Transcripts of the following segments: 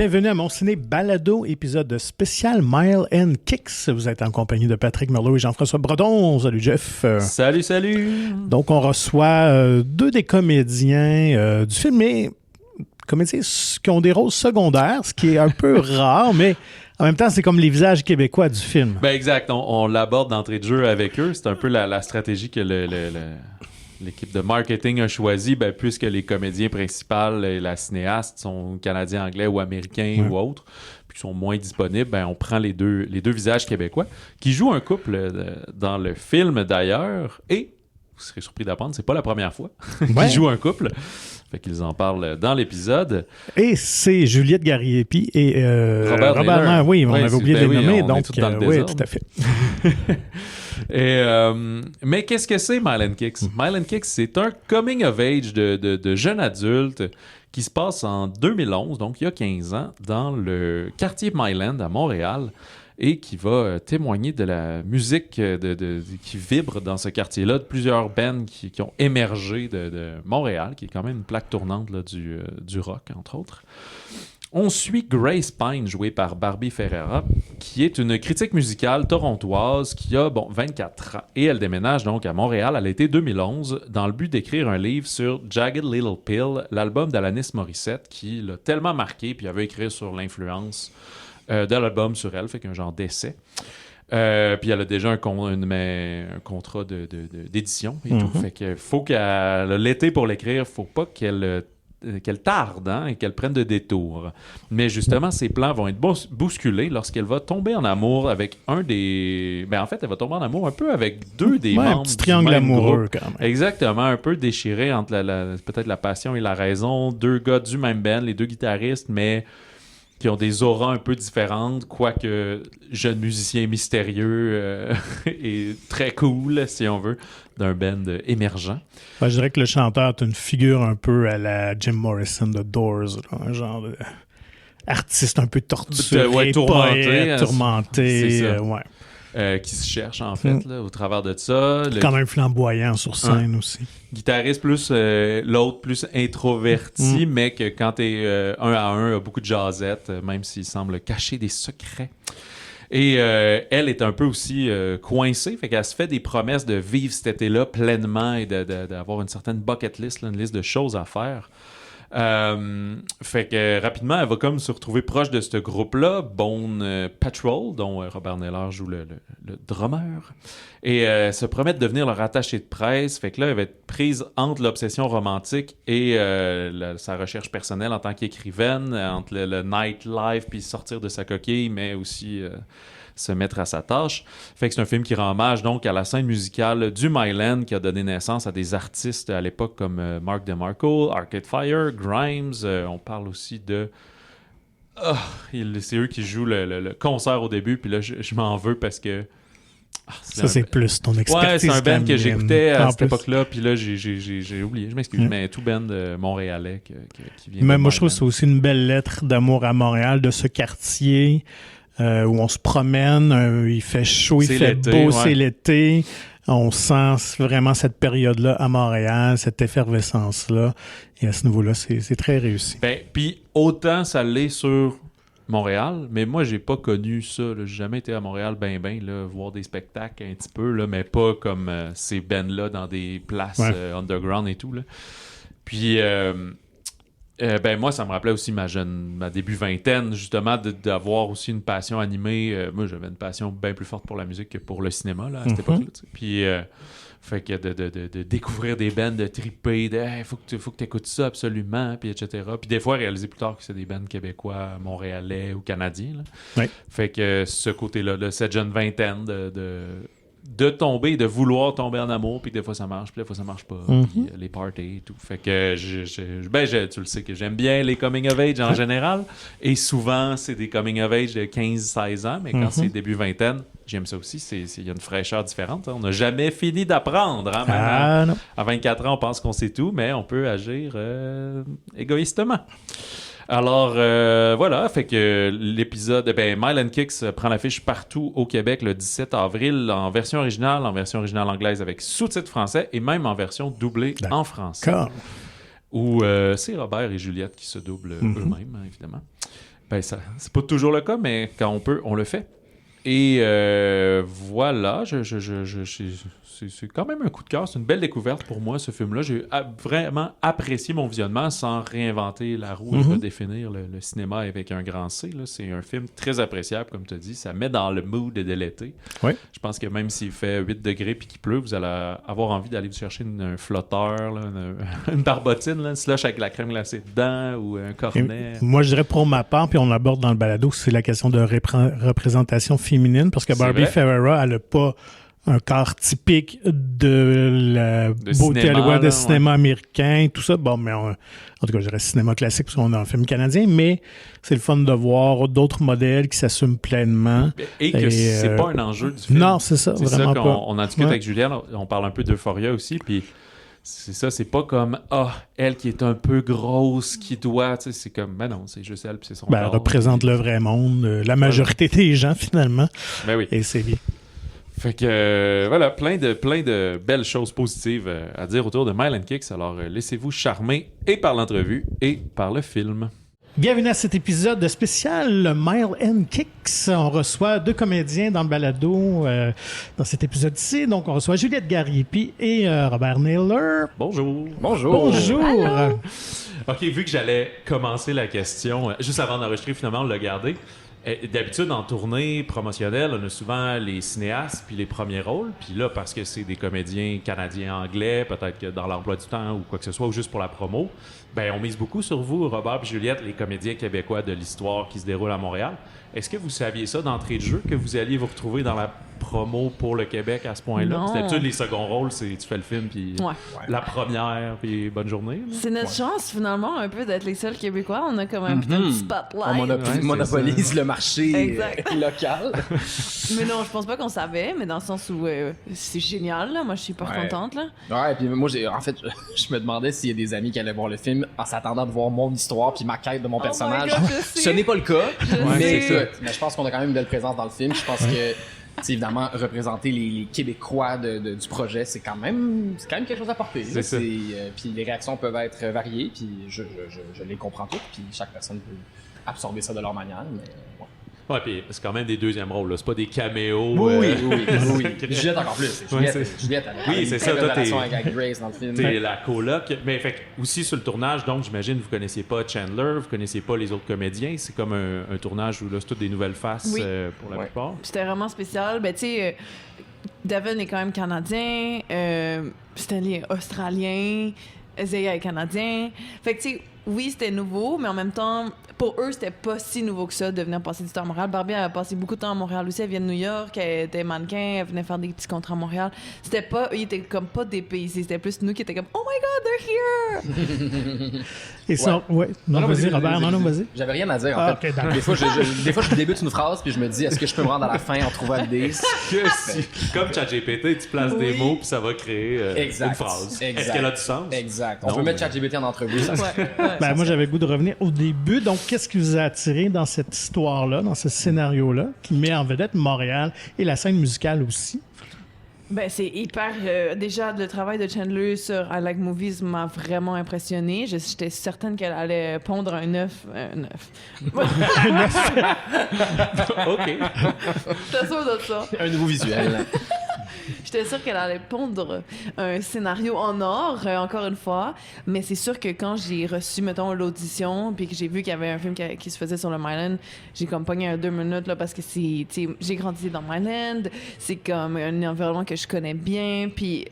Bienvenue à mon ciné balado, épisode spécial Mile and Kicks. Vous êtes en compagnie de Patrick Merlot et Jean-François Bredon. Salut Jeff. Salut. Donc on reçoit deux des comédiens du film, mais comédiens qui ont des rôles secondaires, ce qui est un peu rare, mais en même temps c'est comme les visages québécois du film. Ben exact, on l'aborde d'entrée de jeu avec eux. C'est un peu la stratégie que l'équipe de marketing a choisie, puisque les comédiens principaux et la cinéaste sont canadiens, anglais ou américains ou autres, puis sont moins disponibles, on prend les deux visages québécois qui jouent un couple dans le film d'ailleurs, et vous serez surpris d'apprendre, c'est pas la première fois qu'ils jouent un couple. Fait qu'ils en parlent dans l'épisode. Et c'est Juliette Gariepi et Robert Nair. Oui, on avait oublié de les nommer, donc oui, tout à fait. Mais qu'est-ce que c'est Mile and Kicks? Mile and Kicks, c'est un coming of age de jeunes adultes qui se passe en 2011, donc il y a 15 ans, dans le quartier Myland à Montréal, et qui va témoigner de la musique qui vibre dans ce quartier-là, de plusieurs bands qui ont émergé de Montréal, qui est quand même une plaque tournante là, du rock, entre autres. On suit Grace Pine, jouée par Barbie Ferreira, qui est une critique musicale torontoise qui a 24 ans. Et elle déménage donc à Montréal à l'été 2011 dans le but d'écrire un livre sur Jagged Little Pill, l'album d'Alanis Morissette, qui l'a tellement marqué, puis elle veut écrire sur l'influence de l'album sur elle, fait qu'un genre d'essai. Puis elle a déjà un contrat d'édition et tout. Fait que faut qu'elle l'été pour l'écrire, faut pas qu'elle tarde et qu'elle prenne de détours. Mais justement, ses plans vont être bousculés lorsqu'elle va tomber en amour avec un des... en fait, elle va tomber en amour un peu avec deux des membres un petit triangle amoureux, quand même. Exactement, un peu déchiré entre peut-être la passion et la raison. Deux gars du même band, les deux guitaristes, mais qui ont des auras un peu différentes, quoique jeune musicien mystérieux et très cool, si on veut, d'un band émergent. Je dirais que le chanteur est une figure un peu à la Jim Morrison de Doors, là, un genre d'artiste un peu torturé, tourmenté. C'est ça. Qui se cherche, en fait, là, au travers de ça. Quand même flamboyant sur scène aussi. Guitariste plus, l'autre plus introverti, mais que quand t'es un à un, a beaucoup de jazzette, même s'il semble cacher des secrets. Et elle est un peu aussi coincée, fait qu'elle se fait des promesses de vivre cet été-là pleinement et d'avoir une certaine bucket list, là, une liste de choses à faire. Fait que rapidement, elle va comme se retrouver proche de ce groupe-là, Bone Patrol, dont Robert Naylor joue le drummer, et se promet de devenir leur attaché de presse. Fait que là, elle va être prise entre l'obsession romantique et sa recherche personnelle en tant qu'écrivaine, entre le nightlife puis sortir de sa coquille, mais aussi se mettre à sa tâche. Fait que c'est un film qui rend hommage donc à la scène musicale du Myland, qui a donné naissance à des artistes à l'époque comme Mark DeMarco, Arcade Fire, Grimes. On parle aussi de... c'est eux qui jouent le concert au début, puis là, je m'en veux parce que... c'est plus ton expertise. Ouais, c'est un band que j'écoutais à cette époque-là, puis là, j'ai oublié, je m'excuse, mais tout band montréalais qui vient. Mais moi, je trouve que c'est aussi une belle lettre d'amour à Montréal, de ce quartier où on se promène, il fait chaud, il fait beau, c'est l'été. On sent vraiment cette période-là à Montréal, cette effervescence-là. Et à ce niveau-là, c'est très réussi. Puis autant ça l'est sur Montréal, mais moi, j'ai pas connu ça. Là. J'ai jamais été à Montréal là, voir des spectacles un petit peu, là, mais pas comme ces bands-là dans des places underground et tout. Là. Puis... moi, ça me rappelait aussi ma début vingtaine, justement, d'avoir aussi une passion animée. Moi, j'avais une passion bien plus forte pour la musique que pour le cinéma, là, à cette époque-là. T'sais. Puis, fait que de découvrir des bands, de triper, faut que tu écoutes ça absolument, puis etc. Puis des fois, réaliser plus tard que c'est des bands québécois, montréalais ou canadiens. Là. Oui. Fait que ce côté-là, cette jeune vingtaine de tomber, de vouloir tomber en amour, puis des fois ça marche, puis des fois ça marche pas, puis les parties et tout. Fait que tu le sais que j'aime bien les coming of age en général, et souvent c'est des coming of age de 15-16 ans, mais quand c'est début vingtaine, j'aime ça aussi, il y a une fraîcheur différente. Hein. On n'a jamais fini d'apprendre. Hein, non. À 24 ans, on pense qu'on sait tout, mais on peut agir égoïstement. Alors, voilà, fait que l'épisode, Mile and Kicks prend l'affiche partout au Québec le 17 avril en version originale anglaise avec sous-titres français et même en version doublée en français. où c'est Robert et Juliette qui se doublent eux-mêmes, hein, évidemment. Ben, ça, c'est pas toujours le cas, mais quand on peut, on le fait. Et voilà, c'est quand même un coup de cœur. C'est une belle découverte pour moi, ce film-là. J'ai vraiment apprécié mon visionnement sans réinventer la roue et redéfinir le cinéma avec un grand C. Là. C'est un film très appréciable, comme tu as dit. Ça met dans le mood de l'été. Oui. Je pense que même s'il fait 8 degrés et qu'il pleut, vous allez avoir envie d'aller vous chercher un flotteur, là, une barbotine, là, une slush avec la crème glacée dedans ou un cornet. Et moi, je dirais pour ma part, puis on l'aborde dans le balado, c'est la question de représentation féminine, parce que Barbie Ferreira, elle n'a pas un corps typique de la beauté à l'ouest de cinéma américain, tout ça. Bon, mais en tout cas, je dirais cinéma classique parce qu'on a un film canadien, mais c'est le fun de voir d'autres modèles qui s'assument pleinement. Et que c'est pas un enjeu du film. Non, c'est ça, c'est vraiment ça pas. On en discute avec Juliette, on parle un peu d'Euphoria aussi, puis c'est ça, c'est pas comme elle qui est un peu grosse, qui doit, tu sais, c'est comme, ben non, c'est juste elle, puis c'est son corps. Elle représente le vrai monde, la majorité des gens, finalement. Ben oui. Et c'est bien. Fait que voilà, plein de belles choses positives à dire autour de Mile & Kicks. Alors laissez-vous charmer et par l'entrevue et par le film. Bienvenue à cet épisode spécial Mile & Kicks. On reçoit 2 comédiens dans le balado dans cet épisode-ci. Donc, on reçoit Juliette Gariepi et Robert Naylor. Bonjour. Bonjour. OK, vu que j'allais commencer la question, juste avant d'enregistrer, finalement, on l'a gardé. D'habitude, en tournée promotionnelle, on a souvent les cinéastes puis les premiers rôles. Puis là, parce que c'est des comédiens canadiens-anglais, peut-être que dans l'emploi du temps ou quoi que ce soit, ou juste pour la promo, ben on mise beaucoup sur vous, Robert et Juliette, les comédiens québécois de l'histoire qui se déroule à Montréal. Est-ce que vous saviez ça d'entrée de jeu, que vous alliez vous retrouver dans la promo pour le Québec à ce point-là? C'est d'habitude, les seconds rôles, c'est tu fais le film, puis la première, puis bonne journée. Là. C'est notre chance, finalement, un peu d'être les seuls Québécois. On a comme un petit spotlight. On monopolise le marché local. Mais non, je pense pas qu'on savait, mais dans le sens où c'est génial, là. Moi, je suis pas contente, là. Ouais, puis moi, en fait, je me demandais s'il y a des amis qui allaient voir le film en s'attendant de voir mon histoire puis ma quête de mon personnage. God, ce n'est pas le cas, mais je pense qu'on a quand même une belle présence dans le film. Je pense que évidemment, représenter les Québécois du projet, c'est quand même quelque chose à porter. Puis les réactions peuvent être variées, puis je les comprends toutes, puis chaque personne peut absorber ça de leur manière. Mais, ouais, puis c'est quand même des deuxièmes rôles, là. C'est pas des caméos. Oui. Juliette encore plus. Juliette oui, c'est ça. Toi, t'es avec Grace dans le film. T'es la coloc. Mais fait aussi sur le tournage, donc j'imagine vous connaissiez pas Chandler, vous connaissiez pas les autres comédiens. C'est comme un tournage où là c'est toutes des nouvelles faces pour la plupart. C'était vraiment spécial. Ben tu sais, Devon est quand même canadien, Stanley est australien, Zaya est canadien. Fait que tu sais, oui, c'était nouveau, mais en même temps, pour eux, c'était pas si nouveau que ça de venir passer du temps à Montréal. Barbie a passé beaucoup de temps à Montréal aussi. Elle vient de New York, elle était mannequin, elle venait faire des petits contrats à Montréal. C'était pas, ils étaient comme pas dépaysés, c'était plus nous qui étaient comme « Oh my God, they're here! » Et ça, non, vas-y, Robert, vas-y. J'avais rien à dire, en fait. Okay, des fois, je débute une phrase, puis je me dis « Est-ce que je peux me rendre à la fin en trouvant l'idée? » Comme ChatGPT, tu places des mots, puis ça va créer une phrase. Est-ce qu'elle a du sens? Exact. On peut mettre ChatGPT en entrevue, ça moi, j'avais le goût de revenir au début. Donc, qu'est-ce qui vous a attiré dans cette histoire-là, dans ce scénario-là, qui met en vedette Montréal et la scène musicale aussi? Ben, c'est hyper... déjà, le travail de Chandler sur I Like Movies m'a vraiment impressionné. J'étais certaine qu'elle allait pondre un œuf. OK. J'étais sûre de ça. Un nouveau visuel. J'étais sûre qu'elle allait pondre un scénario en or, encore une fois. Mais c'est sûr que quand j'ai reçu, mettons, l'audition, puis que j'ai vu qu'il y avait un film qui se faisait sur le Myland, j'ai comme pogné un 2 minutes, là, parce que c'est... j'ai grandi dans Myland. C'est comme un environnement que je connais bien, puis...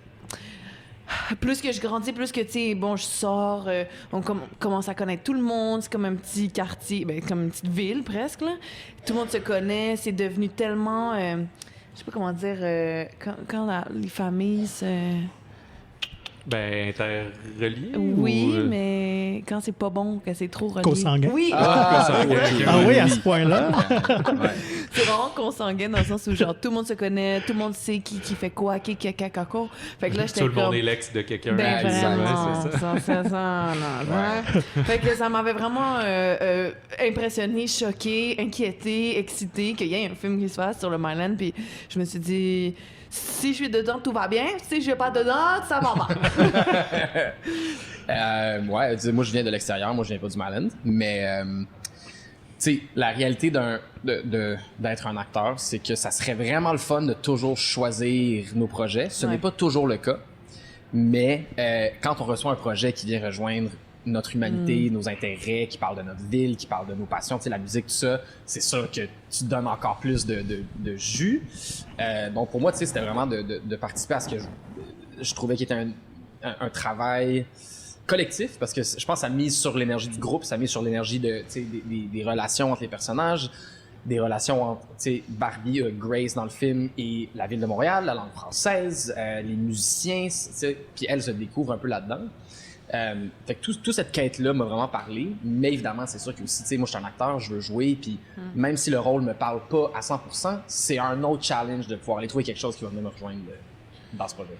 Plus que je grandis, plus que, tu sais, bon, je sors, on commence à connaître tout le monde, c'est comme un petit quartier, ben, comme une petite ville, presque, là. Tout le monde se connaît, c'est devenu tellement... je sais pas comment dire, quand les familles se... Ben, interreliées? Oui, mais quand c'est pas bon, que c'est trop relié. Co-sanguin? Oui! Oui, à ce point-là? c'est vraiment consanguin dans le sens où genre tout le monde se connaît, tout le monde sait qui fait quoi, qui quoi. Fait que là j'étais tout le monde est l'ex de quelqu'un. Ben vraiment, c'est ça. Fait que ça m'avait vraiment impressionné, choqué, inquiété, excité qu'il y ait un film qui se fasse sur le Myland. Puis je me suis dit, si je suis dedans, tout va bien. Si je suis pas dedans, ça va mal. Moi je viens de l'extérieur, moi je viens pas du Myland, mais tu sais, la réalité d'être un acteur, c'est que ça serait vraiment le fun de toujours choisir nos projets. Ce n'est pas toujours le cas, mais quand on reçoit un projet qui vient rejoindre notre humanité, nos intérêts, qui parle de notre ville, qui parle de nos passions, tu sais, la musique, tout ça, c'est sûr que tu donnes encore plus de jus. Donc pour moi, tu sais, c'était vraiment de participer à ce que je trouvais qu'il était un travail collectif, parce que je pense que ça mise sur l'énergie du groupe, ça mise sur l'énergie des relations entre les personnages, des relations entre Barbie, Grace dans le film et la ville de Montréal, la langue française, les musiciens, puis elle se découvre un peu là-dedans. Fait que toute cette quête-là m'a vraiment parlé, mais évidemment, c'est sûr que aussi, moi je suis un acteur, je veux jouer, puis même si le rôle me parle pas à 100%, c'est un autre challenge de pouvoir aller trouver quelque chose qui va venir me rejoindre dans ce projet.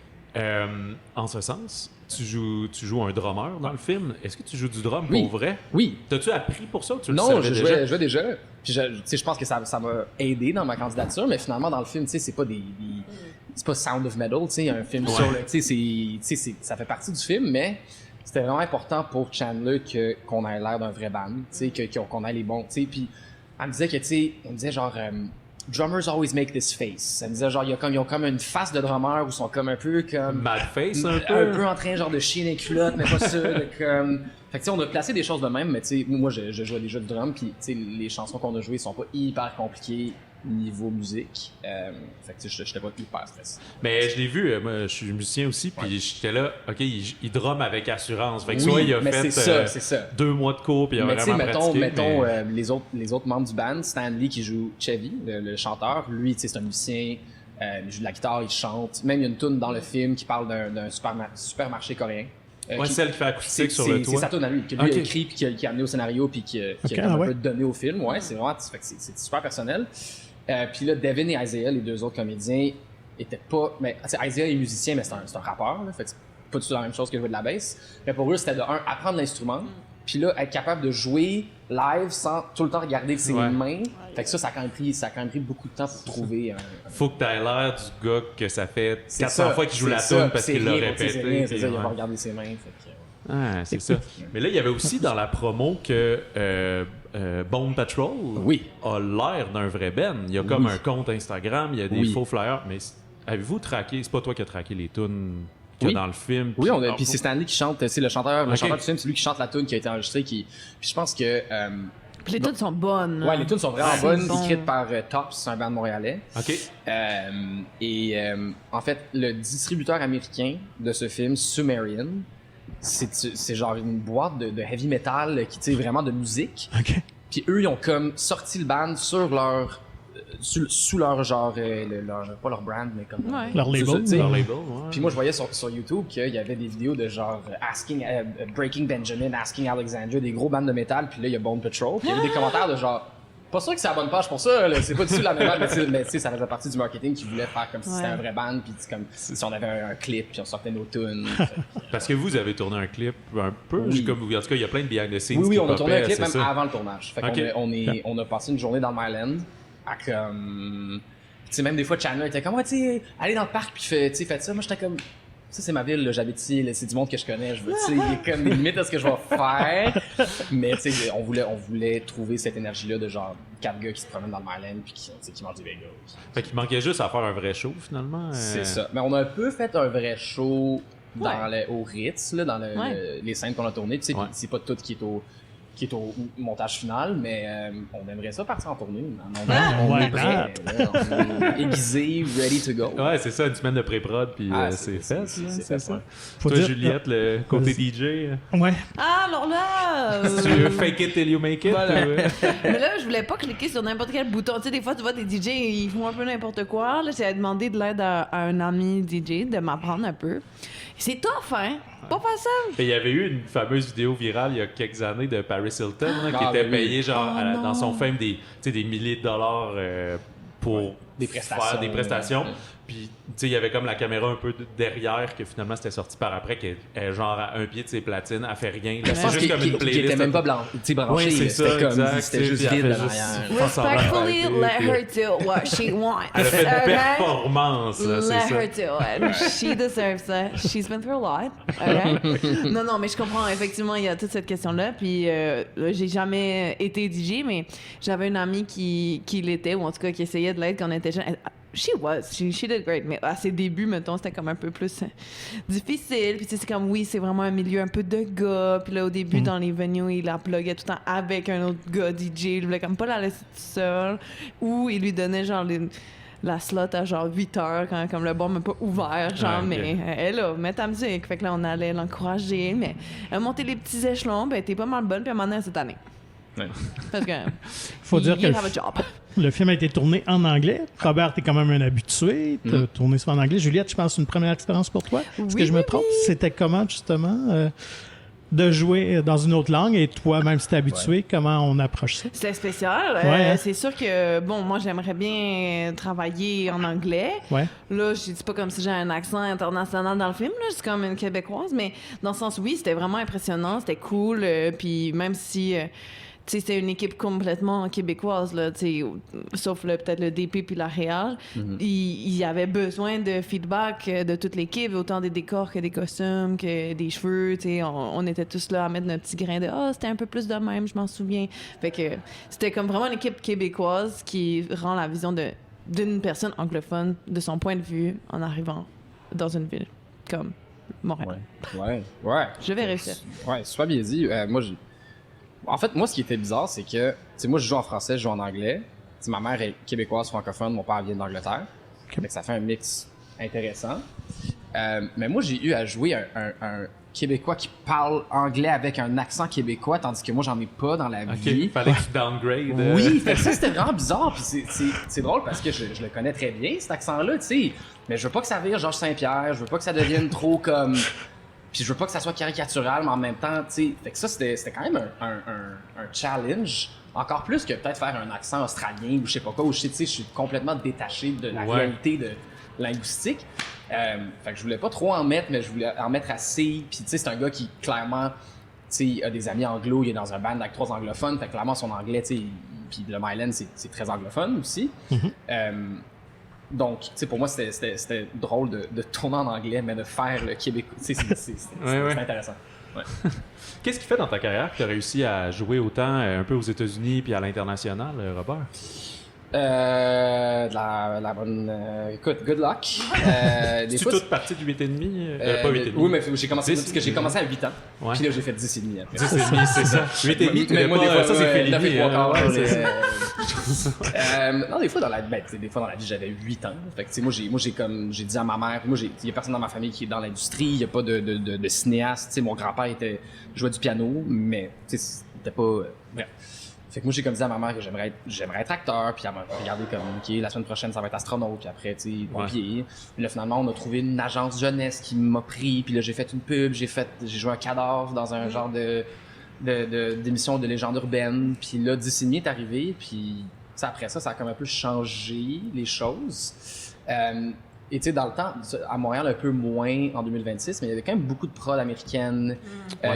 En ce sens, tu joues un drummer dans le film. Est-ce que tu joues du drum pour vrai? Oui. T'as-tu appris pour ça ou tu le savais déjà? Non, je jouais déjà. Puis je pense que ça m'a aidé dans ma candidature, mais finalement, dans le film, c'est pas c'est pas Sound of Metal, un film sur le... ça fait partie du film, mais c'était vraiment important pour Chandler qu'on ait l'air d'un vrai band, qu'on ait les bons... Puis elle me disait que, on disait genre... drummers always make this face. Elle me disait genre ils ont comme une face de drummer où ils sont comme un peu comme mad face un peu en train genre de chier les culottes mais pas ça comme fait que tu sais on a placé des choses de même mais tu sais moi je jouais déjà du drum puis tu sais les chansons qu'on a jouées sont pas hyper compliquées niveau musique. Fait que je j'étais pas hyper stressé. Mais je l'ai vu, moi je suis musicien aussi, puis j'étais là, ok, il drum avec assurance. Fait que soit il a fait 2 mois de cours, puis il a vraiment pratiqué. Mettons les autres membres du band, Stanley qui joue Chevy, le chanteur, lui c'est un musicien, il joue de la guitare, il chante. Même il y a une tune dans le film qui parle d'un supermarché coréen. Celle qui fait acoustique sur le toit. C'est sa tune à lui, que lui a écrit, puis qui a amené au scénario, puis qui a un peu donné au film. Ouais, c'est vraiment, c'est super personnel. Puis là, Devin et Isaiah, les deux autres comédiens, étaient pas... Mais Isaiah est musicien, mais c'est un rappeur, là, fait que c'est pas du tout la même chose que jouer de la bass. Mais pour eux, c'était de apprendre l'instrument, puis là, être capable de jouer live sans tout le temps regarder ses mains. Fait que ça a quand même pris beaucoup de temps pour trouver un... Faut que t'aies l'air du gars que ça fait 400 fois qu'il joue la tune parce qu'il l'a répété. C'est ça, il a pas regardé ses mains, fait que... Ah, c'est ça. Mais là, il y avait aussi dans la promo que Bone Patrol a l'air d'un vrai band. Il y a comme un compte Instagram, il y a des faux flyers. Mais avez-vous traqué, c'est pas toi qui as traqué les tunes dans le film? Oui, puis c'est Stanley qui chante, c'est le chanteur du film, c'est lui qui chante la tune qui a été enregistrée. Puis je pense que... Puis les tunes sont bonnes. Ouais, les tunes sont vraiment bonnes, écrites par Tops, un band montréalais. OK. En fait, le distributeur américain de ce film, Sumerian, c'est genre une boîte de heavy metal qui tire vraiment de musique. Okay. Puis eux, ils ont comme sorti le band sur leur sous leur genre pas leur brand mais comme leur label. Puis moi je voyais sur YouTube qu'il y avait des vidéos de genre Breaking Benjamin, Asking Alexandria, des gros bands de métal, puis là il y a Bone Patrol, puis il y avait des commentaires de genre pas sûr que c'est la bonne page pour ça, là. C'est pas du tout la même bande, mais tu sais, ça faisait partie du marketing qui voulait faire comme si c'était un vrai band, puis comme si on avait un clip, puis on sortait nos tunes. Parce que vous avez tourné un clip un peu, comme en tout cas, il y a plein de behind the scenes. Oui, on a tourné un clip même avant le tournage. Fait qu'on a passé une journée dans le Myland, à comme, tu sais, même des fois Chandler était comme, ouais, tu sais, allez dans le parc puis faites ça. Moi j'étais comme, ça c'est ma ville, là, j'habite ici, là, c'est du monde que je connais, je veux, tu sais, il y a comme des limites à ce que je vais faire. Mais tu sais, on voulait trouver cette énergie-là de genre 4 gars qui se promènent dans le Myland puis qui mangent des bagels. Fait qu'il manquait juste à faire un vrai show finalement. C'est ça. Mais on a un peu fait un vrai show au Ritz, là, dans les scènes qu'on a tournées. Tu sais, c'est pas tout qui est au montage final, mais on aimerait ça partir en tournée. On est prêt, on est aiguisé, ready to go. Ouais, c'est ça, une semaine de pré-prod, puis c'est fait. C'est ça. Toi, dire, Juliette, le côté DJ. Ouais. Ah, alors là... Tu veux fake it till you make it? Voilà. Mais là, je voulais pas cliquer sur n'importe quel bouton. Tu sais, des fois, tu vois des DJ, ils font un peu n'importe quoi. Là, j'ai demandé de l'aide à un ami DJ de m'apprendre un peu. C'est tough, hein? Pas facile. Il y avait eu une fameuse vidéo virale il y a quelques années de Paris Paris Hilton, là, qui était payé genre dans son film des milliers de dollars pour faire des prestations. Puis, tu sais, il y avait comme la caméra un peu derrière, que finalement, c'était sorti par après, qui est genre à un pied de ses platines, elle fait rien. Là, c'est juste comme une playlist. Qui était même pas branché. Oui, c'est ça, exact. C'était juste vide derrière. Respectfully, let her do what she wants. Elle a fait une performance, là, c'est ça. Let her do it. She deserves that. She's been through a lot. Okay? Non, mais je comprends. Effectivement, il y a toute cette question-là. Puis, j'ai jamais été DJ, mais j'avais une amie qui l'était, ou en tout cas qui essayait de l'être quand on était jeune. She did great, mais à ses débuts, mettons, c'était comme un peu plus difficile. Puis tu sais, c'est comme, oui, c'est vraiment un milieu un peu de gars. Puis là, au début, dans les venues, il la pluguait tout le temps avec un autre gars DJ. Il voulait comme pas la laisser toute seule. Ou il lui donnait genre la slot à genre 8 heures quand comme le bar m'a pas ouvert, genre, mais elle là, mets ta musique. Fait que là, on allait l'encourager, mais elle montait les petits échelons, ben, elle était pas mal bonne, puis elle m'en est cette année. Ouais. Parce que faut dire que le film a été tourné en anglais. Robert, t'es quand même un habitué. T'as tourné ça en anglais. Juliette, je pense que c'est une première expérience pour toi. Est-ce que je me trompe? C'était comment, justement, de jouer dans une autre langue? Et toi, même si t'es habitué, comment on approche ça? C'était spécial. C'est sûr que, bon, moi, j'aimerais bien travailler en anglais. Ouais. Là, je dis pas comme si j'ai un accent international dans le film. Là, je suis comme une Québécoise. Mais dans le sens, oui, c'était vraiment impressionnant. C'était cool. Puis même si... c'était une équipe complètement québécoise, là, sauf peut-être le DP puis la réal. Il y avait besoin de feedback de toute l'équipe, autant des décors que des costumes, que des cheveux. On était tous là à mettre notre petit grain de « Ah, c'était un peu plus de même, je m'en souviens. » Fait que c'était comme vraiment une équipe québécoise qui rend la vision d'une personne anglophone de son point de vue en arrivant dans une ville comme Montréal. Ouais. Je vais réussir. Ouais, super bien dit. En fait, moi, ce qui était bizarre, c'est que, moi, je joue en français, je joue en anglais. Ma mère est québécoise, francophone, mon père vient d'Angleterre. Donc, ça fait un mix intéressant. Mais moi, j'ai eu à jouer un Québécois qui parle anglais avec un accent québécois, tandis que moi, j'en ai pas dans la vie. Fallait que tu downgrade. Oui, fait que ça, c'était vraiment bizarre. Puis c'est drôle parce que je le connais très bien, cet accent-là, tu sais. Mais je veux pas que ça vire Georges Saint-Pierre, je veux pas que ça devienne trop comme... Puis je veux pas que ça soit caricatural, mais en même temps, tu sais, fait que ça, c'était quand même un challenge. Encore plus que peut-être faire un accent australien ou je sais pas quoi, où je suis complètement détaché de la réalité linguistique. Fait que je voulais pas trop en mettre, mais je voulais en mettre assez. Puis tu sais, c'est un gars qui, clairement, tu sais, a des amis anglo, il est dans un band avec 3 anglophones, fait que clairement, son anglais, tu sais, puis le Myland, c'est très anglophone aussi. Donc, tu sais, pour moi, c'était drôle de tourner en anglais, mais de faire le québécois, c'est intéressant. Ouais. Qu'est-ce qui fait dans ta carrière que tu as réussi à jouer autant un peu aux États-Unis puis à l'international, Robert? La bonne... écoute, good luck. C'est toute partie du 8,5? Pas 8,5. Oui, mais j'ai commencé parce que j'ai commencé à 8 ans. Ouais. Puis là, j'ai fait 10,5 après. 10,5, c'est ça. 8,5, mais moi, des fois, ça, c'est Félinie. Non, des fois, dans la vie, j'avais 8 ans. Fait que, moi, j'ai dit à ma mère, il y a personne dans ma famille qui est dans l'industrie, il y a pas de cinéaste. Mon grand-père jouait du piano, mais c'était pas... Bref. Fait que moi, j'ai comme dit à ma mère que j'aimerais être acteur, puis elle m'a regardé comme, OK, la semaine prochaine, ça va être astronaute, puis après, tu sais, pompier. Puis là, finalement, on a trouvé une agence jeunesse qui m'a pris, puis là, j'ai fait une pub, j'ai joué un cadavre dans un genre d'émission de légende urbaine, puis là, 10,5 est arrivé, puis après ça a comme un peu changé les choses. Et tu sais, dans le temps, à Montréal, un peu moins en 2026, mais il y avait quand même beaucoup de prod américaines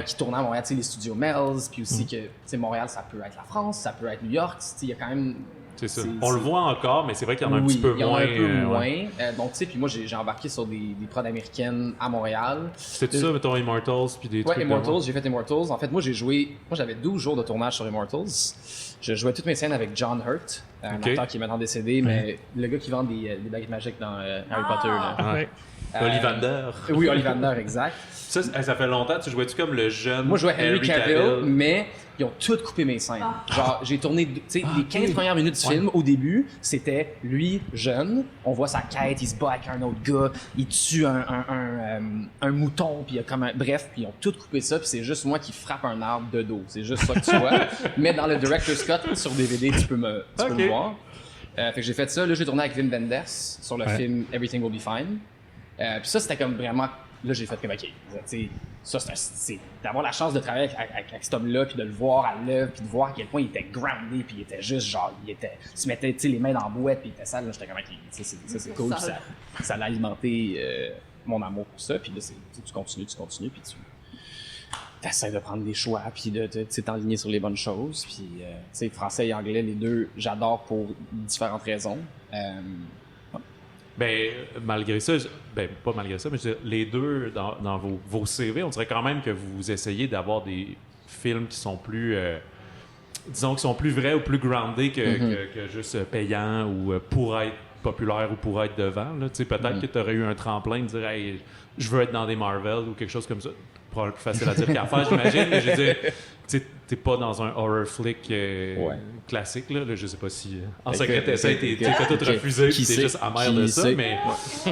qui tournaient à Montréal, tu sais, les studios Mel's, puis aussi que, tu sais, Montréal, ça peut être la France, ça peut être New York, tu sais, il y a quand même... C'est ça. On le voit encore, mais c'est vrai qu'il y en a un petit peu moins. Oui, il y en a un peu moins. Donc, tu sais, puis moi, j'ai embarqué sur des prods américaines à Montréal. C'était ça, mettons, Immortals, puis des trucs... Ouais, Immortals, j'ai fait Immortals. En fait, moi, j'avais 12 jours de tournage sur Immortals. Je jouais toutes mes scènes avec John Hurt, un acteur qui est maintenant décédé, mais le gars qui vend des baguettes magiques dans Harry Potter. Là. Ollivander. Oui, Ollivander, exact. Ça fait longtemps, tu jouais-tu comme le jeune Moi, je jouais Henry Cavill, mais ils ont tout coupé mes scènes. Genre, j'ai tourné, tu sais, les 15 premières minutes du film, au début, c'était lui, jeune, on voit sa quête, il se bat avec un autre gars, il tue un mouton, puis il y a comme un... Bref, puis ils ont tout coupé ça, puis c'est juste moi qui frappe un arbre de dos. C'est juste ça que tu vois. Mais dans le Director's Cut, sur DVD, tu peux me voir. Fait que j'ai fait ça. Là, j'ai tourné avec Wim Wenders sur le film Everything Will Be Fine. Puis ça, c'était comme vraiment là, j'ai fait comme, OK, tu sais, ça, c'est d'avoir la chance de travailler avec cet homme-là, puis de le voir à l'œuvre, puis de voir à quel point il était groundé, puis il était juste, genre, il se mettait, tu sais, les mains dans la bouette, puis il était sale, là, j'étais comme, OK, ça, c'est cool, puis ça a alimenté mon amour pour ça, puis là, tu continues, puis tu essaies de prendre des choix, puis de t'enligner sur les bonnes choses, puis, tu sais, français et anglais, les deux, j'adore pour différentes raisons. Ben, malgré ça, pas malgré ça, mais je veux dire, les deux, dans vos CV, on dirait quand même que vous essayez d'avoir des films qui sont plus, disons, qui sont plus vrais ou plus groundés que juste payants ou pour être populaire ou pour être devant. Tu sais, peut-être que tu aurais eu un tremplin de dire, hey, je veux être dans des Marvel ou quelque chose comme ça. Probablement plus facile à dire qu'à faire, j'imagine, mais je veux dire, t'es pas dans un horror flick classique, là. Je sais pas si en secret t'as tout refusé, puis t'es juste amer de ça, mais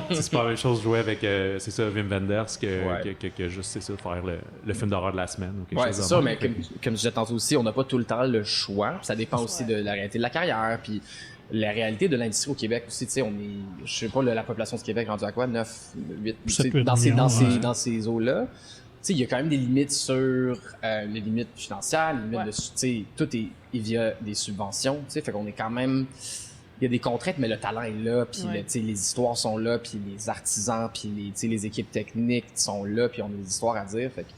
c'est pas la même chose jouer avec c'est ça, Wim Wenders que juste c'est ça, faire le film d'horreur de la semaine ou quelque chose c'est ça, mais comme je disais tantôt aussi, on n'a pas tout le temps le choix, ça dépend aussi de la réalité de la carrière, puis la réalité de l'industrie au Québec aussi, tu sais, on est, je sais pas, la population du Québec rendue à quoi, 9, 8, dans ces eaux-là. Tu sais, il y a quand même des limites sur les limites financières, les limites de, tu sais, tout est via des subventions, tu sais, fait qu'on est quand même, il y a des contraintes, mais le talent est là, puis tu sais, les histoires sont là, puis les artisans, puis tu sais, les équipes techniques sont là, puis on a des histoires à dire, fait que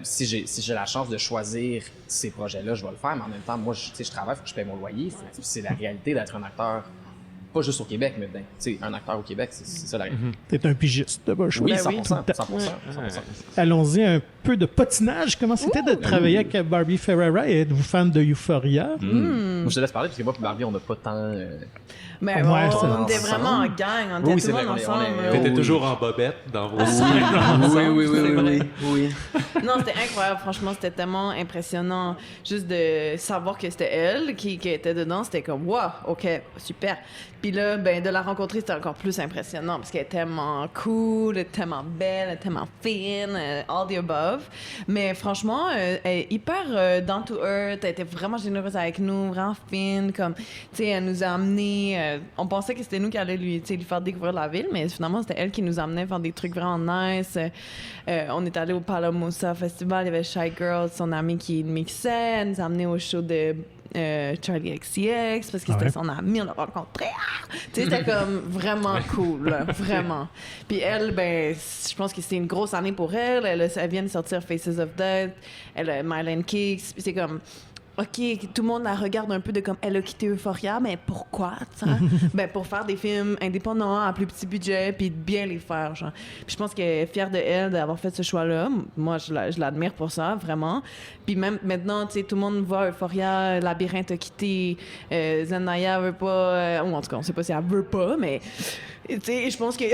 si j'ai la chance de choisir ces projets-là, je vais le faire, mais en même temps, moi, tu sais, je travaille, faut que je paye mon loyer, c'est la réalité d'être un acteur. Pas juste au Québec, mais ben, tu sais, un acteur au Québec, c'est ça la réalité. T'es un pigiste, de bon choix. Oui, 100%. Allons-y, un peu de patinage. Comment c'était de travailler avec Barbie Ferreira et êtes-vous fan de Euphoria? Moi, je te laisse parler, parce que moi et Barbie, on n'a pas tant... Mais on était vraiment en gang, on était tout le monde ensemble. T'étais toujours en bobette dans vos Oui. Non, c'était incroyable, franchement, c'était tellement impressionnant. Juste de savoir que c'était elle qui était dedans, c'était comme, wow, ok, super. Puis là, ben, de la rencontrer, c'était encore plus impressionnant parce qu'elle est tellement cool, elle est tellement belle, elle est tellement fine, all the above. Mais franchement, elle est hyper down to earth, elle était vraiment généreuse avec nous, vraiment fine, comme, tu sais, elle nous a amenés, on pensait que c'était nous qui allions lui faire découvrir la ville, mais finalement, c'était elle qui nous amenait faire des trucs vraiment nice. On est allé au Palomosa Festival, il y avait Shy Girl, son amie qui mixait, elle nous a amenés au show de Charlie XCX parce que c'était son ami, on l'a rencontré. Tu sais, c'était comme vraiment cool, là, vraiment. Puis elle, ben, je pense que c'était une grosse année pour elle. Elle vient de sortir Faces of Death, elle a Mylan Kicks, puis c'est comme... OK, tout le monde la regarde un peu de comme elle a quitté Euphoria, mais pourquoi, tu sais? Ben, pour faire des films indépendants à plus petit budget puis bien les faire, genre. Puis je pense qu'elle est fière de elle d'avoir fait ce choix-là. Moi, je l'admire pour ça, vraiment. Puis même maintenant, tu sais, tout le monde voit Euphoria, Labyrinthe a quitté, Zendaya veut pas, ou en tout cas, on sait pas si elle veut pas, mais tu sais, je pense que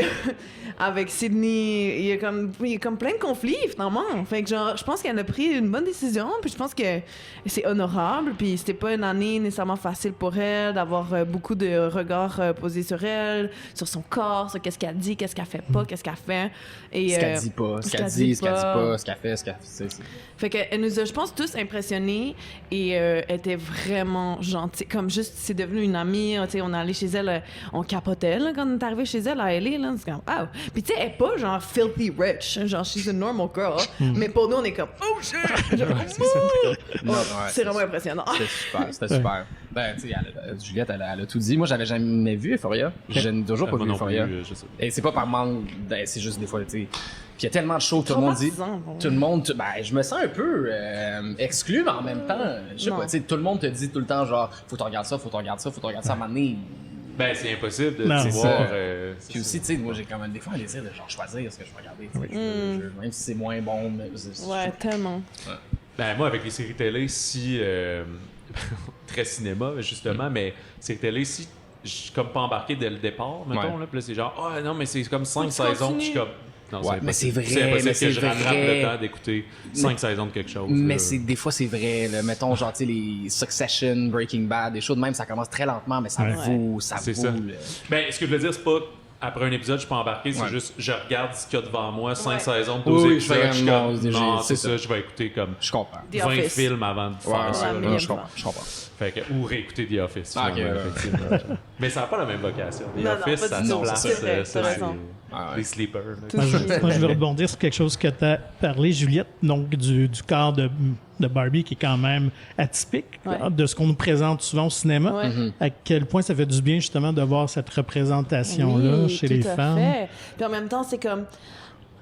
avec Sydney, il y a comme plein de conflits, finalement. Fait que genre, je pense qu'elle a pris une bonne décision, puis je pense que c'est honorable, puis c'était pas une année nécessairement facile pour elle d'avoir beaucoup de regards posés sur elle, sur son corps, sur qu'est-ce qu'elle dit, qu'est-ce qu'elle fait pas, qu'est-ce qu'elle fait. Et, ce qu'elle dit pas, ce qu'elle dit, ce qu'elle dit pas, ce qu'elle fait, ce qu'elle fait. Fait qu'elle nous a, je pense, tous impressionnés et elle était vraiment gentille. Comme juste, c'est devenu une amie. Tu sais, on est allé chez elle, on capotait là, quand on est arrivé chez elle à LA. Là, c'est comme, wow. Puis tu sais, elle est pas genre filthy rich, genre she's a normal girl. Mais pour nous, on est comme, oh shit! Genre, c'est vraiment impressionnant. C'était super. Ben, tu sais, Juliette, elle a tout dit. Moi, j'avais jamais vu Euphoria. Je n'ai toujours pas vu Euphoria. Et c'est pas par manque, c'est juste des fois, tu sais. Puis il y a tellement de shows, tout le monde dit. Tout le monde, ben, je me sens un peu exclu, mais en même temps, je sais pas, tu sais, tout le monde te dit tout le temps, genre, faut que tu regardes ça, faut que tu regardes ça, faut que tu regardes ça à un moment donné. Ben, c'est impossible de voir. Puis aussi, tu sais, moi, j'ai quand même des fois un désir de genre choisir ce que je vais regarder. Même si c'est moins bon. Mais ouais, tellement. Ouais. Ben, moi, avec les séries télé, si. très cinéma, justement, mais séries télé, si. Je suis comme pas embarqué dès le départ, mettons, là. Puis là, c'est genre, oh non, mais c'est comme 5 saisons, puis je suis comme. Non, mais c'est vrai. C'est impossible que je rattrape le temps d'écouter 5 saisons de quelque chose. Mais des fois, c'est vrai. Là. Mettons, genre, tu sais, les Succession, Breaking Bad, des choses de même, ça commence très lentement, mais ça vaut. C'est ça. Ben, ce que je veux dire, c'est pas. Après un épisode, je peux embarquer, c'est juste, je regarde ce qu'il y a devant moi, 5 saisons, 12 épisodes, je suis comme, non, c'est ça, je vais écouter comme 20 films avant de faire ça. Je comprends. Fait que, ou réécouter The Office. Ah, okay, effectivement. Mais ça n'a pas la même vocation. The Office, ça se place des sleepers. Moi, je veux rebondir sur quelque chose que tu as parlé, Juliette, donc du corps de Barbie qui est quand même atypique de ce qu'on nous présente souvent au cinéma. Ouais. À quel point ça fait du bien justement de voir cette représentation-là chez les femmes. Fait. Puis en même temps, c'est comme...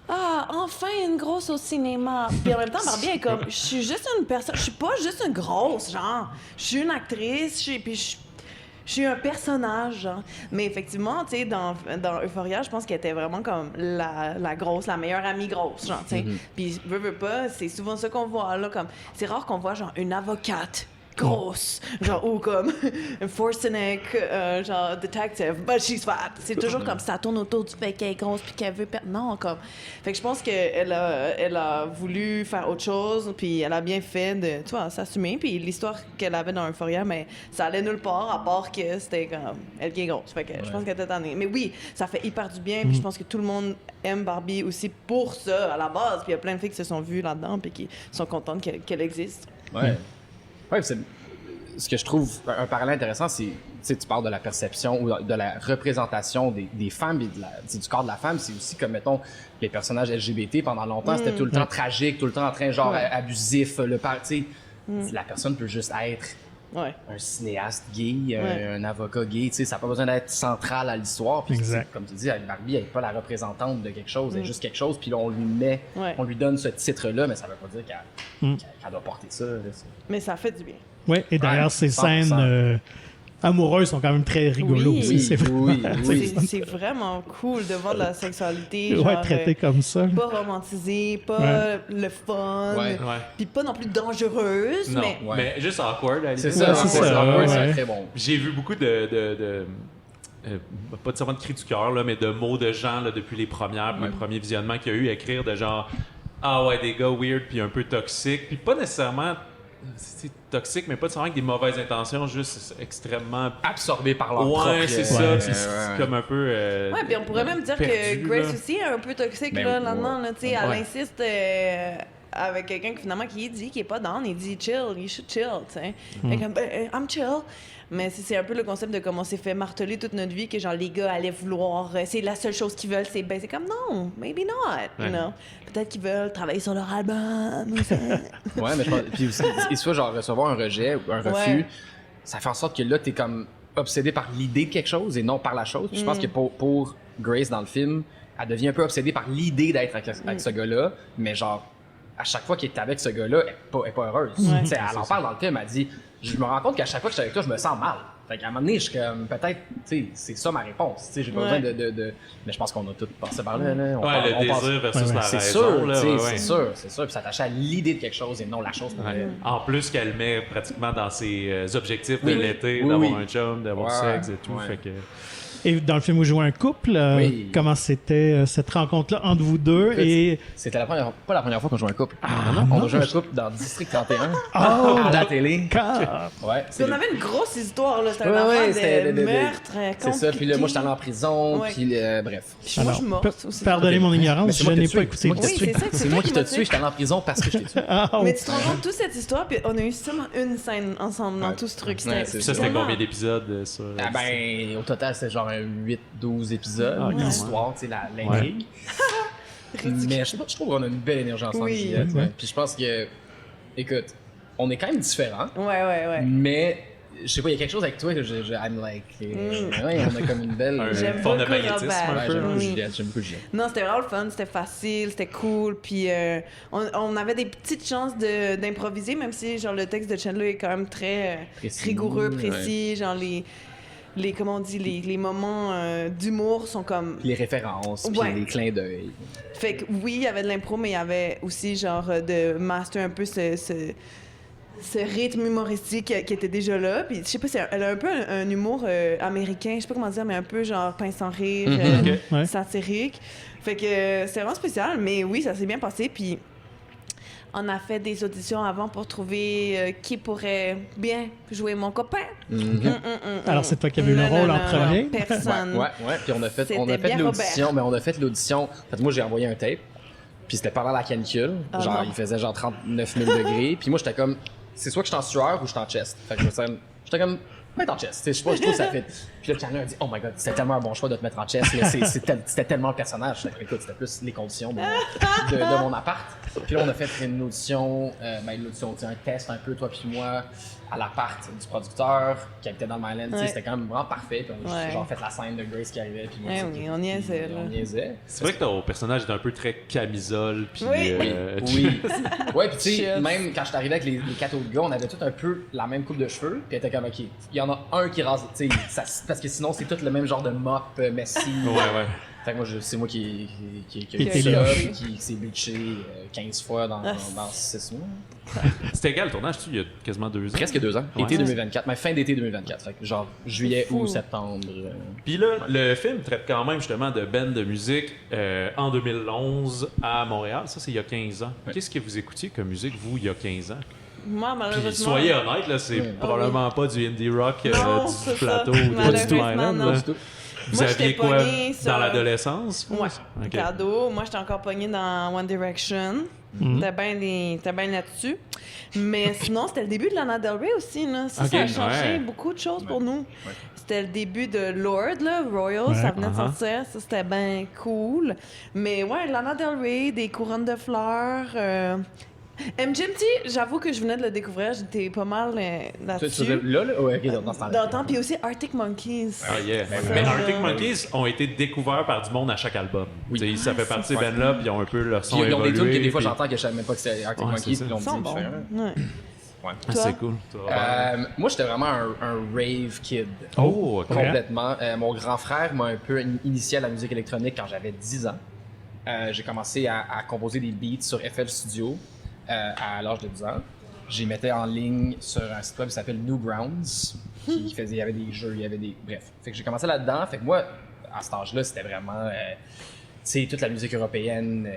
Ah, enfin une grosse au cinéma. Puis en même temps, Barbie est comme, je suis juste une personne, je suis pas juste une grosse, genre. Je suis une actrice, je suis un personnage, genre. Mais effectivement, tu sais, dans Euphoria, je pense qu'elle était vraiment comme la grosse, la meilleure amie grosse, genre, tu sais. Puis veux pas, c'est souvent ça qu'on voit, là, comme, c'est rare qu'on voit, genre, une avocate grosse, genre, ou comme Forceneck, genre detective, but she's fat. C'est toujours comme ça tourne autour du fait qu'elle est grosse puis qu'elle veut non, comme. Fait que je pense qu'elle a voulu faire autre chose puis elle a bien fait de, tu vois, s'assumer. Puis l'histoire qu'elle avait dans Euphoria, mais ça allait nulle part à part que c'était comme elle qui est grosse. Fait que je pense qu'elle était tannée. Mais oui, ça fait hyper du bien puis je pense que tout le monde aime Barbie aussi pour ça à la base. Puis il y a plein de filles qui se sont vues là-dedans puis qui sont contentes qu'elle existe. Ouais. Ouais, c'est ce que je trouve un parallèle intéressant, c'est, tu sais, tu parles de la perception ou de la représentation des femmes et du corps de la femme. C'est aussi comme, mettons, les personnages LGBT pendant longtemps, c'était tout le temps tragique, tout le temps en train, genre, abusif. Tu sais, la personne peut juste être un cinéaste gay, un avocat gay, tu sais, ça n'a pas besoin d'être central à l'histoire. Puis, comme tu dis, Barbie, elle n'est pas la représentante de quelque chose, elle est juste quelque chose, puis là, on lui donne ce titre-là, mais ça ne veut pas dire qu'elle doit porter ça. Là, mais ça fait du bien. Oui, et d'ailleurs, ces scènes amoureuses sont quand même très rigolos aussi. C'est vraiment cool de voir de la sexualité genre, traitée comme ça. Pas romantisée, pas le fun, puis pas non plus dangereuse. Non, mais juste awkward. C'est ça, c'est très bon. J'ai vu beaucoup de pas de cri du cœur, là, mais de mots de gens là, depuis les premiers visionnements qu'il y a eu, écrire de genre « Ah ouais, des gars weird puis un peu toxiques », puis pas nécessairement... C'est toxique, mais pas nécessairement avec des mauvaises intentions, juste extrêmement... absorbés par leur propre... Ouais, c'est ça. C'est comme un peu... puis on pourrait même dire que Grace aussi est un peu toxique, là-dedans. Là, elle insiste avec quelqu'un qui finalement qui dit qu'il est pas down, il dit « chill, you should chill », tu sais. I'm chill. Mais c'est un peu le concept de comment on s'est fait marteler toute notre vie, que genre les gars allaient vouloir, c'est la seule chose qu'ils veulent, c'est baiser. Comme non, maybe not, you know. Peut-être qu'ils veulent travailler sur leur album. Mais je pense, puis aussi, soit genre recevoir un rejet ou un refus, ça fait en sorte que là t'es comme obsédé par l'idée de quelque chose et non par la chose. Puis je pense que pour Grace dans le film, elle devient un peu obsédée par l'idée d'être avec ce gars-là, mais genre à chaque fois qu'elle est avec ce gars-là, elle est pas heureuse. Elle en parle dans le film, elle dit je me rends compte qu'à chaque fois que je suis avec toi, je me sens mal. Fait qu'à un moment donné, je suis comme, peut-être, tu sais, c'est ça ma réponse. Tu sais, j'ai pas besoin de... Mais je pense qu'on a tous passé par là. Le désir versus la raison. C'est sûr. Puis s'attacher à l'idée de quelque chose et non la chose. En plus qu'elle met pratiquement dans ses objectifs de l'été, d'avoir un chum, d'avoir du sexe et tout. Fait que... Et dans le film où jouait un couple, comment c'était cette rencontre-là entre vous deux? C'était pas la première fois qu'on jouait un couple. On a joué un couple dans District 31, à la télé. On avait une grosse histoire, là. C'était une affaire de meurtre. C'est ça, puis là, moi, j'étais allé en prison, puis bref. Puis moi, je suis morte aussi. Pardonnez mon ignorance, je n'ai pas écouté. C'est moi qui t'ai tué, j'étais allé en prison parce que je t'ai tué. Mais tu te rends compte toute cette histoire, puis on a eu seulement une scène ensemble dans tout ce truc. Ça, c'était combien d'épisodes sur... Au total, c'était genre 8-12 épisodes d'histoire, tu sais, l'intrigue. Mais je trouve qu'on a une belle énergie ensemble, Juliette. Puis je pense que, écoute, on est quand même différents. Ouais. Mais, je sais pas, il y a quelque chose avec toi que I'm like... on a comme une belle... J'aime forme de magnétisme un peu. J'aime beaucoup Juliette. Non, c'était vraiment le fun, c'était facile, c'était cool. Puis on avait des petites chances d'improviser, même si genre le texte de Chandler est quand même très rigoureux, précis. Genre comment on dit, les moments d'humour sont comme... Les références, puis les clins d'œil. Fait que oui, il y avait de l'impro, mais il y avait aussi genre de master un peu ce rythme humoristique qui était déjà là. Puis je sais pas, elle a un peu un humour américain, je sais pas comment dire, mais un peu genre pince sans rire, satirique. Fait que c'est vraiment spécial, mais oui, ça s'est bien passé. Puis on a fait des auditions avant pour trouver qui pourrait bien jouer mon copain. Alors, c'est toi qui as eu le rôle en premier? Personne. Ouais. Puis on a fait l'audition. Mais on a fait l'audition. En fait, moi, j'ai envoyé un tape. Puis c'était pendant la canicule. Il faisait genre 39 000 degrés. Puis moi, j'étais comme... c'est soit que je suis en sueur ou je suis en chest. Fait que j'étais comme, mettre en chest. Je sais pas, je trouve que ça fait. Puis là, Chandler a dit, oh my god, c'était tellement un bon choix de te mettre en chest. Là, c'était tellement le personnage. Écoute, c'était plus les conditions de mon appart. Puis là, on a fait une audition, un test un peu, toi puis moi, à l'appart du producteur qui habitait dans le Myland. C'était quand même vraiment parfait. Puis on a genre fait la scène de Grace qui arrivait. Puis moi, oui, on niaisait. C'est vrai que ton personnage est un peu très camisole. Puis, oui. Ouais, puis tu sais, même quand je suis arrivé avec les 4 autres gars, on avait tous un peu la même coupe de cheveux. Puis elle était comme, ok, il y en a un qui rase, tu sais, parce que sinon, c'est tout le même genre de mop, messy. Ouais. Fait que moi, c'est moi qui s'est bleaché 15 fois dans 6 mois. C'était égal le tournage, il y a quasiment 2 ans. Presque 2 ans. Été 2024, mais fin d'été 2024. Fait que genre juillet ou septembre. Puis là, le film traite quand même justement de band de musique en 2011 à Montréal. Ça, c'est il y a 15 ans. Ouais. Qu'est-ce que vous écoutiez comme musique, vous, il y a 15 ans? Moi, malheureusement... Puis, soyez honnête, là, c'est probablement pas du indie rock du plateau ou du Myland. Vous aviez quoi dans l'adolescence? Ouais, cadeau. Moi, j'étais encore pognée dans One Direction. T'es bien là-dessus. Mais sinon, c'était le début de Lana Del Rey aussi. Là. Ça a changé beaucoup de choses pour nous. Ouais. C'était le début de Lord, là, Royal. Ça venait de sortir. Ça, c'était bien cool. Mais ouais, Lana Del Rey, des couronnes de fleurs... MGMT, j'avoue que je venais de le découvrir, j'étais pas mal là-dessus. Là? Ouais, ok, dans ce temps-là. Dans le temps, puis aussi Arctic Monkeys. Ah, yeah. Mais Arctic Monkeys ont été découverts par du monde à chaque album. Oui. Ça fait partie de ces bands-là, puis ils ont un peu leur son évolué. Ils ont des tunes que des fois j'entends que je savais même pas que c'était Arctic Monkeys, puis ils l'ont dit différemment. Ouais. C'est cool. Moi, j'étais vraiment un rave kid. Oh, okay. Complètement. Mon grand frère m'a un peu initié à la musique électronique quand j'avais 10 ans. J'ai commencé à composer des beats sur FL Studio. À l'âge de 10 ans. J'y mettais en ligne sur un site web qui s'appelle Newgrounds. Il y avait des jeux, il y avait des... Bref. Fait que j'ai commencé là-dedans. Fait que moi, à cet âge-là, c'était vraiment... tu sais, toute la musique européenne,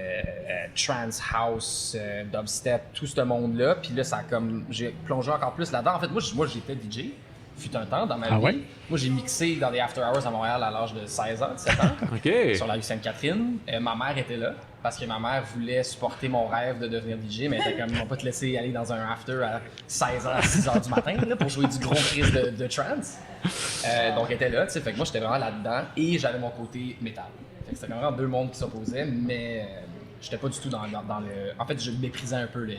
trance, house, dubstep, tout ce monde-là. Puis là, ça a comme... J'ai plongé encore plus là-dedans. En fait, moi j'étais DJ. Fut un temps dans ma vie. Ouais? Moi, j'ai mixé dans des after hours à Montréal à l'âge de 16 ans, 17 ans. Okay. Sur la rue Sainte-Catherine. Ma mère était là parce que ma mère voulait supporter mon rêve de devenir DJ, mais elle était comme, ils vont pas te laisser aller dans un after à 16 ans, à 6 heures du matin là, pour jouer du gros crise de trance. Donc, elle était là, tu sais. Fait que moi, j'étais vraiment là-dedans et j'avais mon côté métal. Fait que c'était vraiment deux mondes qui s'opposaient, mais... J'étais pas du tout dans le... En fait, je méprisais un peu le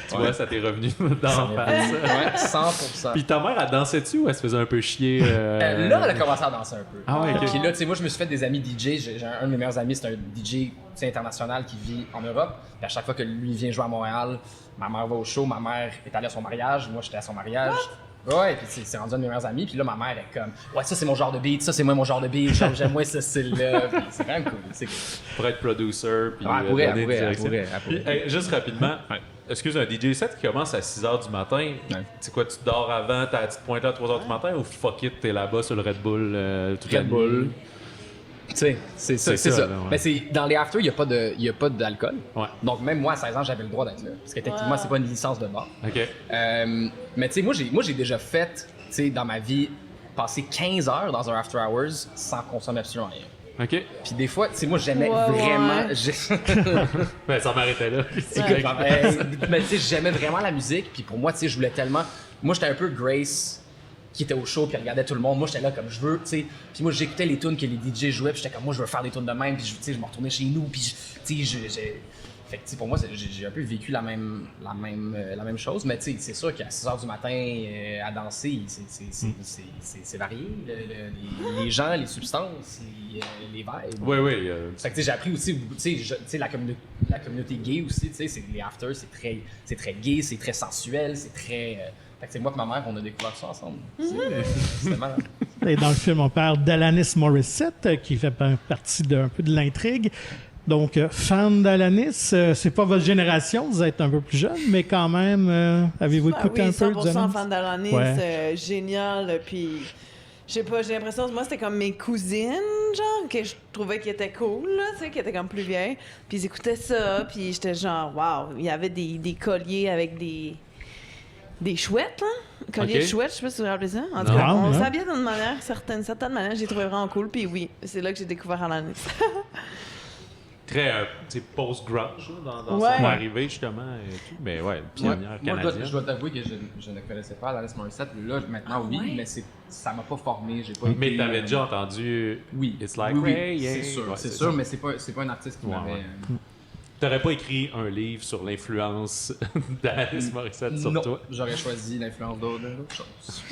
Tu vois, ça t'est revenu dans la face. Ouais, 100%. Puis ta mère, elle dansait dessus ou elle se faisait un peu chier? Là, elle a commencé à danser un peu. Ah ouais, okay. Puis là, tu sais, moi, je me suis fait des amis DJ. J'ai un de mes meilleurs amis, c'est un DJ international qui vit en Europe. Puis à chaque fois que lui vient jouer à Montréal, ma mère va au show, ma mère est allée à son mariage, moi, j'étais à son mariage. Ouais, puis c'est rendu un de mes meilleurs amis, puis là ma mère est comme ouais, ça c'est mon genre de beat, ça c'est moi mon genre de beat, j'aime moins ce style-là, puis c'est quand même cool, c'est cool. Pour être producer, puis elle pourrait. Juste rapidement, excuse, un DJ set qui commence à 6h du matin, c'est quoi, tu dors avant, t'as la petite pointe à 3h du matin, ou fuck it, t'es là-bas sur le Red Bull, toute la nuit? Tu sais, c'est ça. Mais c'est, dans les after, il n'y a pas d'alcool. Ouais. Donc, même moi, à 16 ans, j'avais le droit d'être là. Parce que techniquement, c'est pas une licence de bar. OK. Mais tu sais, moi, j'ai déjà fait, tu sais, dans ma vie, passer 15 heures dans un after hours sans consommer absolument rien. OK. Puis des fois, tu sais, moi, j'aimais vraiment... Ben, ça m'arrêtait là. Mais tu sais, j'aimais vraiment la musique. Puis pour moi, tu sais, je voulais tellement... Moi, j'étais un peu Grace... qui était au show puis regardait tout le monde. Moi, j'étais là comme je veux, tu sais. Puis moi, j'écoutais les tunes que les DJ jouaient, puis j'étais comme moi, je veux faire des tunes de même, puis tu sais, je me retournais chez nous, puis tu sais, fait que tu sais, pour moi, j'ai un peu vécu la même chose, mais tu sais, c'est sûr qu'à 6h du matin à danser, c'est varié, les gens, les substances, les vibes. Oui. Fait que tu sais, j'ai appris aussi, tu sais, la communauté gay aussi, tu sais, les afters, c'est très gay, c'est très sensuel, c'est très fait que c'est moi et ma mère, on a découvert ça ensemble. C'était malade. Et dans le film, on parle d'Alanis Morissette, qui fait partie un peu de l'intrigue. Donc, fan d'Alanis, c'est pas votre génération, vous êtes un peu plus jeune, mais quand même, avez-vous écouté un peu d'Alanis? 100% fan d'Alanis, génial. Puis, je sais pas, j'ai l'impression que moi, c'était comme mes cousines, genre, que je trouvais qu'ils étaient cool, tu sais, qui étaient comme plus vieilles. Puis, ils écoutaient ça, puis j'étais genre, waouh, il y avait des colliers avec des chouettes, hein? Collier de chouettes, je sais pas si vous vous rappelez ça. En tout cas, on s'habillait d'une manière, certaine manière, j'ai trouvé vraiment cool. Puis oui, c'est là que j'ai découvert Alanis. très post-grunge dans son arrivée, justement. Et tout. Mais ouais, pionnière canadienne. Moi, je dois t'avouer que je ne connaissais pas Alanis Morissette. Là, maintenant, oui, mais ça m'a pas formé. J'ai pas mais t'avais déjà entendu It's Like Rain. C'est sûr, mais c'est pas un artiste qui m'avait... T'aurais pas écrit un livre sur l'influence d'Alanis Morissette sur toi? Non, j'aurais choisi l'influence d'autres choses.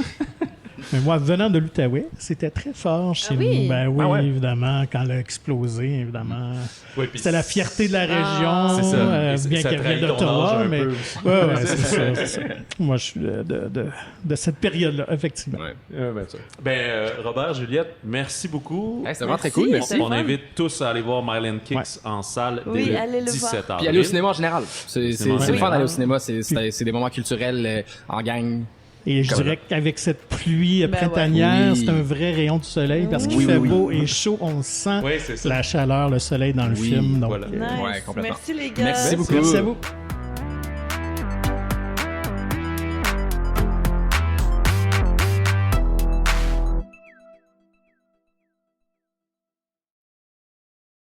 Mais moi, venant de l'Outaouais, c'était très fort chez nous. Ben oui, évidemment, quand elle a explosé, évidemment. C'était la fierté de la région, bien qu'elle vienne d'Ottawa. Mais c'est ça. Moi, je suis de cette période-là, effectivement. Robert, Juliette, merci beaucoup. C'était vraiment très cool. Merci. On invite tous à aller voir Mylan Kicks en salle dès le 17 avril. Puis aller au cinéma en général. C'est le fun d'aller au cinéma. C'est des moments culturels en gang. Et je dirais qu'avec cette pluie printanière, c'est un vrai rayon de soleil parce qu'il fait beau et chaud. On sent la chaleur, le soleil dans le film. Donc, complètement. Merci les gars. Merci beaucoup. Merci à vous.